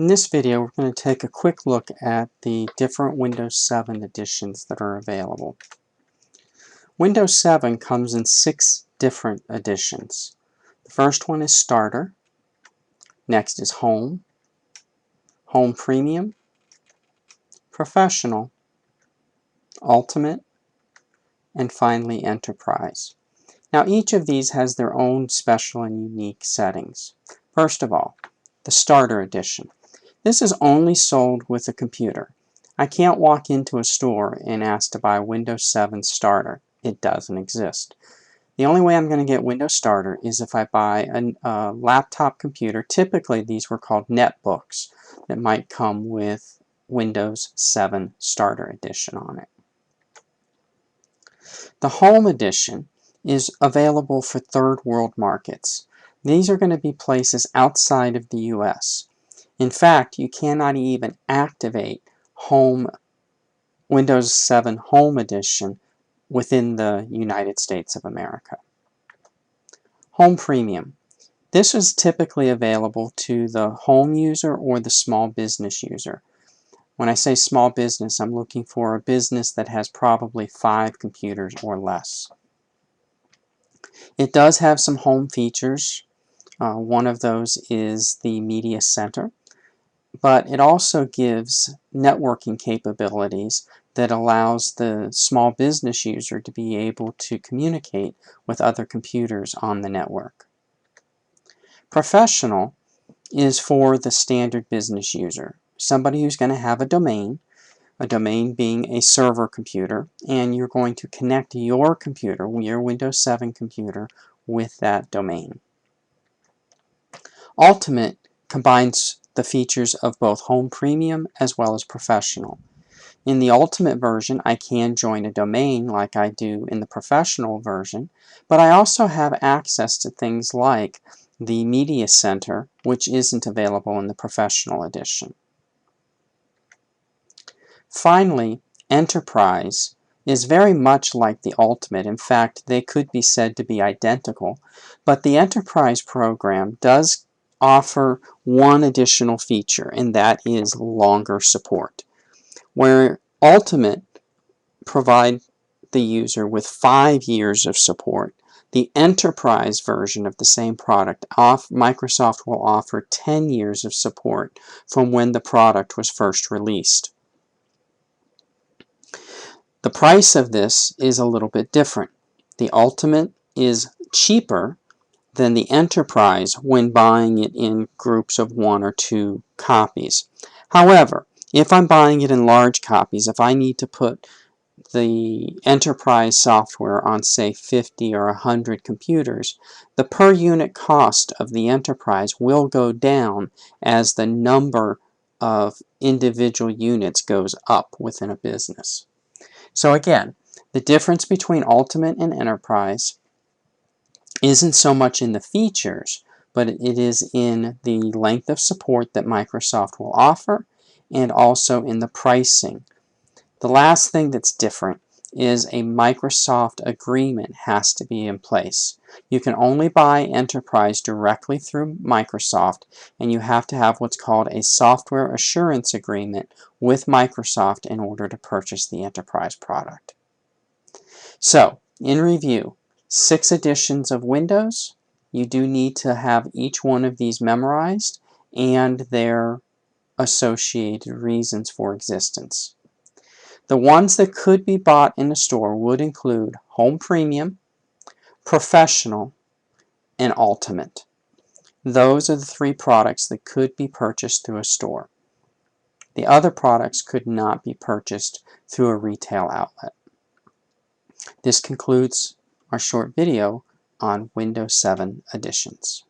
In this video, we're going to take a quick look at the different Windows 7 editions that are available. Windows 7 comes in 6 different editions. The first one is Starter, next is Home, Home Premium, Professional, Ultimate, and finally Enterprise. Now each of these has their own special and unique settings. First of all, the Starter edition. This is only sold with a computer. I can't walk into a store and ask to buy Windows 7 Starter. It doesn't exist. The only way I'm going to get Windows Starter is if I buy a laptop computer. Typically these were called netbooks that might come with Windows 7 Starter edition on it. The Home edition is available for third world markets. These are going to be places outside of the US. In fact, you cannot even activate Windows 7 Home Edition within the United States of America. Home Premium. This is typically available to the home user or the small business user. When I say small business, I'm looking for a business that has probably 5 computers or less. It does have some home features. One of those is the Media Center. But it also gives networking capabilities that allows the small business user to be able to communicate with other computers on the network. Professional is for the standard business user, somebody who's going to have a domain being a server computer, and you're going to connect your computer, your Windows 7 computer, with that domain. Ultimate combines the features of both Home Premium as well as Professional. In the Ultimate version, I can join a domain like I do in the Professional version, but I also have access to things like the Media Center, which isn't available in the Professional edition. Finally, Enterprise is very much like the Ultimate. In fact, they could be said to be identical, but the Enterprise program does offer one additional feature, and that is longer support. Where Ultimate provides the user with 5 years of support, the Enterprise version of the same product, Microsoft will offer 10 years of support from when the product was first released. The price of this is a little bit different. The Ultimate is cheaper than the Enterprise when buying it in groups of 1 or 2 copies. However, if I'm buying it in large copies, if I need to put the Enterprise software on, say, 50 or 100 computers, the per unit cost of the Enterprise will go down as the number of individual units goes up within a business. So again, the difference between Ultimate and Enterprise isn't so much in the features, but it is in the length of support that Microsoft will offer and also in the pricing. The last thing that's different is a Microsoft agreement has to be in place. You can only buy Enterprise directly through Microsoft, and you have to have what's called a software assurance agreement with Microsoft in order to purchase the Enterprise product. So, in review, 6 editions of Windows. You do need to have each one of these memorized and their associated reasons for existence. The ones that could be bought in a store would include Home Premium, Professional, and Ultimate. Those are the 3 products that could be purchased through a store. The other products could not be purchased through a retail outlet. This concludes our short video on Windows 7 editions.